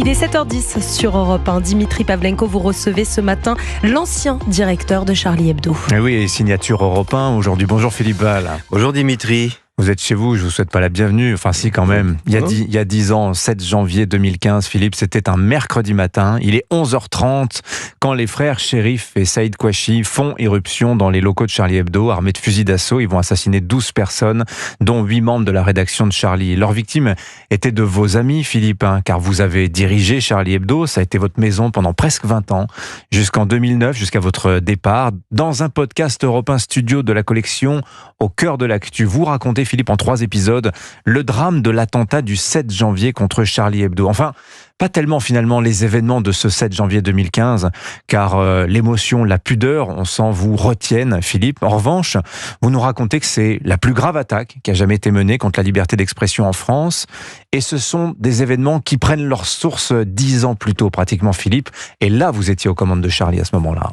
Il est 7h10 sur Europe 1. Dimitri Pavlenko, vous recevez ce matin l'ancien directeur de Charlie Hebdo. Et oui, et signature Europe 1 aujourd'hui. Bonjour Philippe Ball. Bonjour Dimitri. Vous êtes chez vous, je vous souhaite pas la bienvenue. Enfin si quand même. Il y a 10 ans, 7 janvier 2015, Philippe, c'était un mercredi matin. Il est 11h30 quand les frères Chérif et Saïd Kouachi font irruption dans les locaux de Charlie Hebdo, armés de fusils d'assaut. Ils vont assassiner 12 personnes, dont 8 membres de la rédaction de Charlie. Leurs victimes étaient de vos amis, Philippe, car vous avez dirigé Charlie Hebdo. Ça a été votre maison pendant presque 20 ans, jusqu'en 2009, jusqu'à votre départ. Dans un podcast Europe 1 Studio de la collection Au cœur de l'actu, vous racontez, Philippe, en 3 épisodes, le drame de l'attentat du 7 janvier contre Charlie Hebdo. Enfin, pas tellement finalement les événements de ce 7 janvier 2015, car l'émotion, la pudeur, on sent vous retiennent, Philippe. En revanche, vous nous racontez que c'est la plus grave attaque qui a jamais été menée contre la liberté d'expression en France. Et ce sont des événements qui prennent leur source 10 ans plus tôt, pratiquement, Philippe. Et là, vous étiez aux commandes de Charlie à ce moment-là.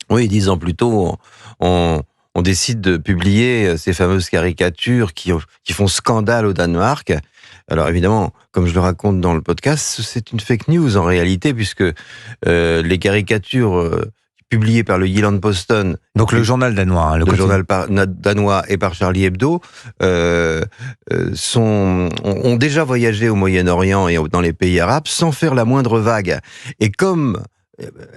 Oui, 10 ans plus tôt, on décide de publier ces fameuses caricatures qui font scandale au Danemark. Alors évidemment, comme je le raconte dans le podcast, c'est une fake news en réalité, puisque les caricatures publiées par le Jyllands-Posten, donc le journal danois, le journal danois et par Charlie Hebdo, ont déjà voyagé au Moyen-Orient et dans les pays arabes sans faire la moindre vague. Et comme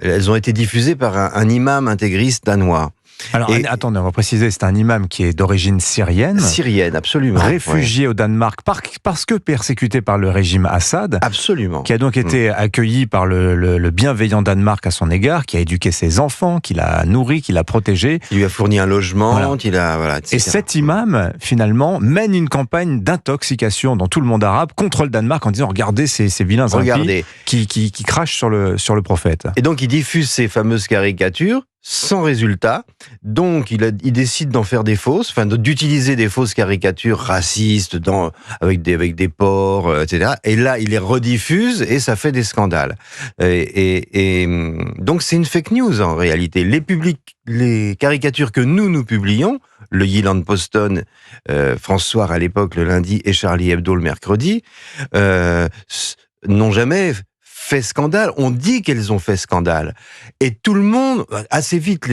elles ont été diffusées par un imam intégriste danois. Alors, attendez, on va préciser, c'est un imam qui est d'origine syrienne. Syrienne, absolument. Réfugié au Danemark parce que persécuté par le régime Assad. Absolument. Qui a donc été accueilli par le bienveillant Danemark à son égard, qui a éduqué ses enfants, qui l'a nourri, qui l'a protégé. Il lui a fourni un logement, etc. Et cet imam, finalement, mène une campagne d'intoxication dans tout le monde arabe contre le Danemark en disant, regardez ces vilains impies qui crachent sur le prophète. Et donc, il diffuse ces fameuses caricatures sans résultat. Donc, il décide d'en faire des fausses, d'utiliser des fausses caricatures racistes avec des porcs, etc. Et là, il les rediffuse et ça fait des scandales. Et donc, c'est une fake news en réalité. Les caricatures que nous publions, le Jyllands-Posten, France Soir à l'époque le lundi et Charlie Hebdo le mercredi, n'ont jamais fait scandale. On dit qu'elles ont fait scandale. Et tout le monde, assez vite,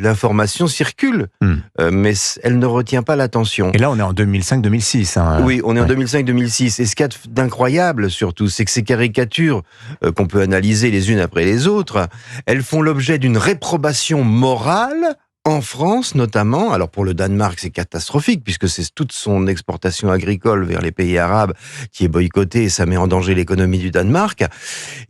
l'information circule, mais elle ne retient pas l'attention. Et là, on est en 2005-2006. Oui, on est en 2005-2006. Et ce qu'il y a d'incroyable, surtout, c'est que ces caricatures, qu'on peut analyser les unes après les autres, elles font l'objet d'une réprobation morale, en France, notamment. Alors, pour le Danemark, c'est catastrophique, puisque c'est toute son exportation agricole vers les pays arabes qui est boycottée, et ça met en danger l'économie du Danemark.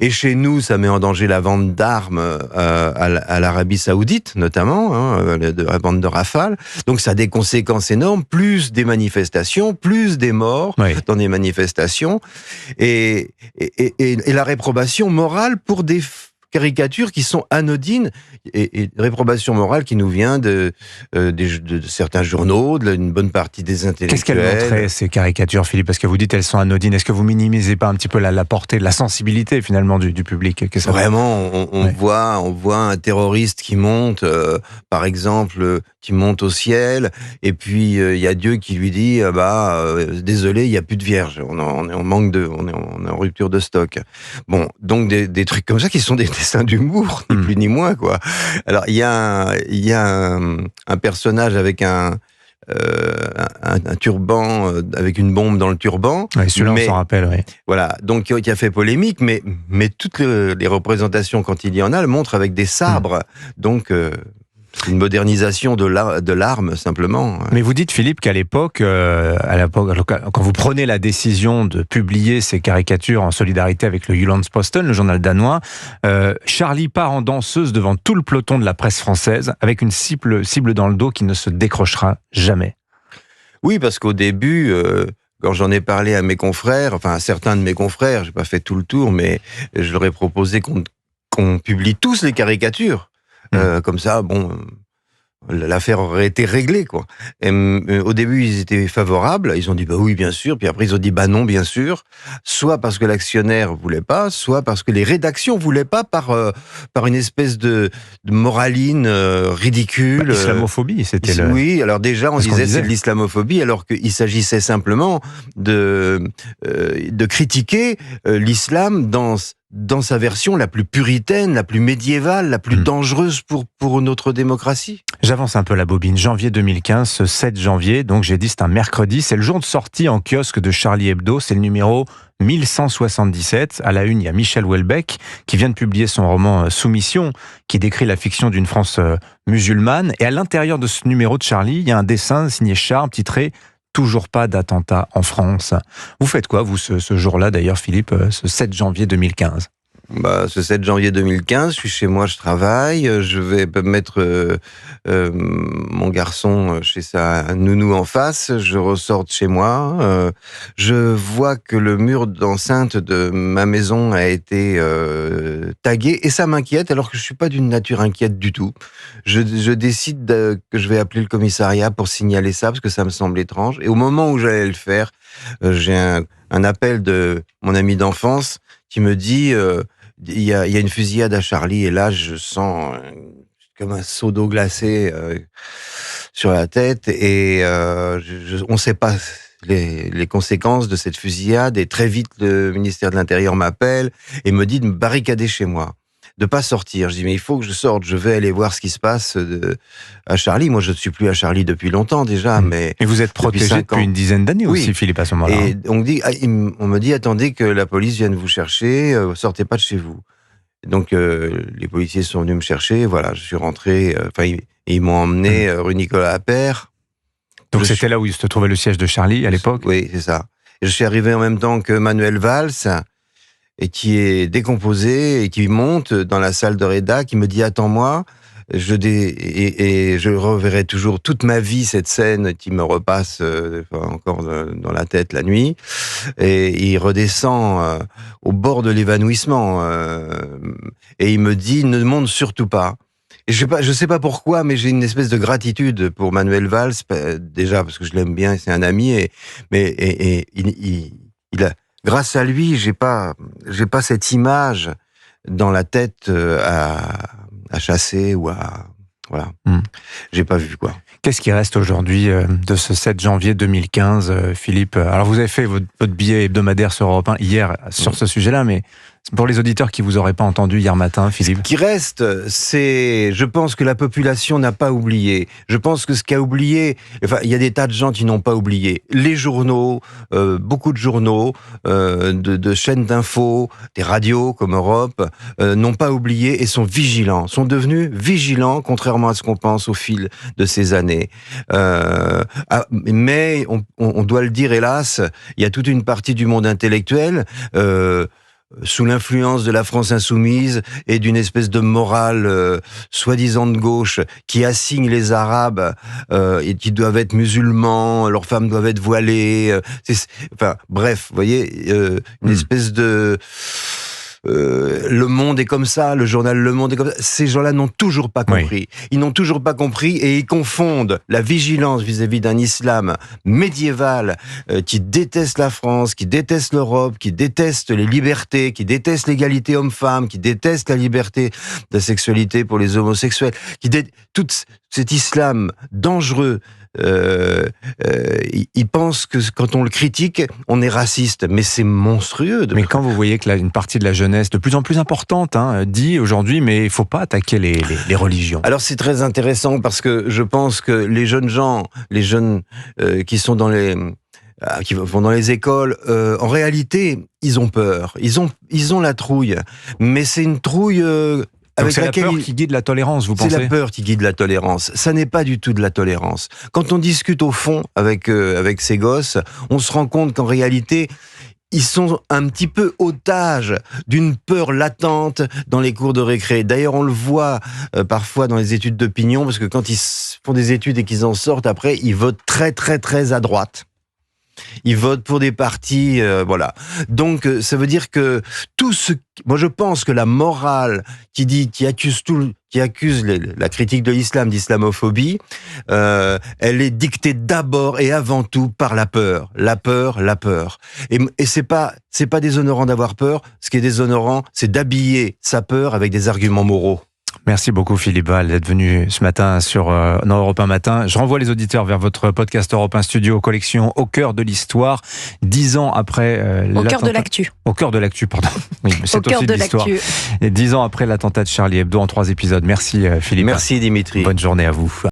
Et chez nous, ça met en danger la vente d'armes à l'Arabie Saoudite, notamment, la vente de Rafale. Donc, ça a des conséquences énormes, plus des manifestations, plus des morts dans des manifestations, et la réprobation morale pour des caricatures qui sont anodines, et réprobation morale qui nous vient de certains journaux, d'une bonne partie des intellectuels. Qu'est-ce qu'elles montraient, ces caricatures, Philippe? Parce que vous dites elles sont anodines. Est-ce que vous minimisez pas un petit peu la portée, la sensibilité finalement du public? Vraiment, on voit un terroriste qui monte, par exemple, qui monte au ciel, et puis il y a Dieu qui lui dit désolé, il y a plus de vierges, on est en rupture de stock. Bon, donc des trucs comme ça qui sont des dessins d'humour, ni plus ni moins, quoi. Alors il y a un personnage avec un turban, avec une bombe dans le turban. Ouais, celui-là, on s'en rappelle, oui. Voilà, donc qui a fait polémique, mais toutes les représentations, quand il y en a, le montrent avec des sabres. Donc c'est une modernisation de l'arme, simplement. Mais vous dites, Philippe, qu'à l'époque, quand vous prenez la décision de publier ces caricatures en solidarité avec le Jyllands-Posten, le journal danois, Charlie part en danseuse devant tout le peloton de la presse française, avec une cible dans le dos qui ne se décrochera jamais. Oui, parce qu'au début, quand j'en ai parlé à mes confrères, à certains de mes confrères, j'ai pas fait tout le tour, mais je leur ai proposé qu'on publie tous les caricatures. Comme ça, l'affaire aurait été réglée, quoi. Et, au début, ils étaient favorables. Ils ont dit bah oui, bien sûr. Puis après, ils ont dit bah non, bien sûr. Soit parce que l'actionnaire voulait pas, soit parce que les rédactions voulaient pas par une espèce de moraline ridicule. L'islamophobie, c'était le. Oui, alors déjà, on disait c'est de l'islamophobie, alors qu'il s'agissait simplement de critiquer l'islam dans sa version la plus puritaine, la plus médiévale, la plus dangereuse pour notre démocratie. J'avance un peu la bobine. Janvier 2015, ce 7 janvier, donc j'ai dit c'est un mercredi, c'est le jour de sortie en kiosque de Charlie Hebdo, c'est le numéro 1177. À la une, il y a Michel Houellebecq qui vient de publier son roman Soumission, qui décrit la fiction d'une France musulmane. Et à l'intérieur de ce numéro de Charlie, il y a un dessin signé Charles, titré « Toujours pas d'attentat en France ». Vous faites quoi, vous, ce jour-là, d'ailleurs, Philippe, ce 7 janvier 2015 ? Ce 7 janvier 2015, je suis chez moi, je travaille, je vais mettre mon garçon chez sa nounou en face, je ressors de chez moi, je vois que le mur d'enceinte de ma maison a été tagué, et ça m'inquiète, alors que je suis pas d'une nature inquiète du tout. Je décide que je vais appeler le commissariat pour signaler ça, parce que ça me semble étrange, et au moment où j'allais le faire, j'ai un appel de mon ami d'enfance qui me dit il y a une fusillade à Charlie, et là je sens comme un seau d'eau glacée sur la tête, et on ne sait pas les conséquences de cette fusillade, et très vite le ministère de l'Intérieur m'appelle et me dit de me barricader chez moi, de pas sortir. Je dis mais il faut que je sorte, je vais aller voir ce qui se passe à Charlie. Moi je ne suis plus à Charlie depuis longtemps déjà, mais et vous êtes protégé depuis une dizaine d'années aussi, Philippe, à ce moment-là. Et on me dit attendez que la police vienne vous chercher, sortez pas de chez vous. Donc les policiers sont venus me chercher, voilà, je suis rentré, ils m'ont emmené rue Nicolas Appert. Donc c'était là où se trouvait le siège de Charlie à l'époque. Oui, c'est ça. Et je suis arrivé en même temps que Manuel Valls, et qui est décomposé, et qui monte dans la salle de rédac, qui me dit attends-moi, et je reverrai toujours toute ma vie cette scène qui me repasse encore dans la tête la nuit, et il redescend au bord de l'évanouissement, et il me dit ne monte surtout pas. Et je sais pas pourquoi, mais j'ai une espèce de gratitude pour Manuel Valls, déjà parce que je l'aime bien, c'est un ami, mais il a, grâce à lui, j'ai pas cette image dans la tête à chasser ou à voilà. J'ai pas vu quoi. Qu'est-ce qui reste aujourd'hui de ce 7 janvier 2015, Philippe ? Alors vous avez fait votre billet hebdomadaire sur Europe 1 hier sur ce sujet-là, mais pour les auditeurs qui vous auraient pas entendu hier matin, Philippe. Ce qui reste, je pense que la population n'a pas oublié. Je pense que ce qu'a oublié, il y a des tas de gens qui n'ont pas oublié. Les journaux, beaucoup de journaux, de chaînes d'infos, des radios comme Europe, n'ont pas oublié et sont vigilants, sont devenus vigilants, contrairement à ce qu'on pense au fil de ces années. Mais on doit le dire, hélas, il y a toute une partie du monde intellectuel, sous l'influence de la France insoumise et d'une espèce de morale soi-disant de gauche qui assigne les Arabes et qui doivent être musulmans, leurs femmes doivent être voilées. Bref, vous voyez, une espèce de... Le Monde est comme ça, le journal Le Monde est comme ça. Ces gens-là n'ont toujours pas compris. Oui. Ils n'ont toujours pas compris et ils confondent la vigilance vis-à-vis d'un islam médiéval qui déteste la France, qui déteste l'Europe, qui déteste les libertés, qui déteste l'égalité homme-femme, qui déteste la liberté de la sexualité pour les homosexuels, tout cet islam dangereux. Ils pensent que quand on le critique, on est raciste, mais c'est monstrueux. Mais quand vous voyez que une partie de la jeunesse, de plus en plus importante, dit aujourd'hui, mais il ne faut pas attaquer les religions. Alors c'est très intéressant parce que je pense que les jeunes gens, qui sont qui vont dans les écoles, en réalité, ils ont peur, ils ont la trouille, mais c'est une trouille. Donc c'est la peur qui guide la tolérance, vous pensez ? C'est la peur qui guide la tolérance. Ça n'est pas du tout de la tolérance. Quand on discute au fond avec ces gosses, on se rend compte qu'en réalité, ils sont un petit peu otages d'une peur latente dans les cours de récré. D'ailleurs, on le voit parfois dans les études d'opinion, parce que quand ils font des études et qu'ils en sortent, après, ils votent très, très, très à droite. Ils votent pour des partis, voilà. Donc, ça veut dire que moi, je pense que la morale qui accuse la critique de l'islam d'islamophobie, elle est dictée d'abord et avant tout par la peur. La peur. Et c'est pas déshonorant d'avoir peur. Ce qui est déshonorant, c'est d'habiller sa peur avec des arguments moraux. Merci beaucoup Philippe Val d'être venu ce matin dans Europe 1 Matin. Je renvoie les auditeurs vers votre podcast Europe 1 Studio, collection Au cœur de l'histoire, 10 ans après Au cœur de l'actu. Au cœur de l'actu, pardon. Oui, mais c'est Au cœur aussi de l'histoire. l'actu. Et 10 ans après l'attentat de Charlie Hebdo en 3 épisodes. Merci Philippe. Merci Dimitri. Bonne journée à vous.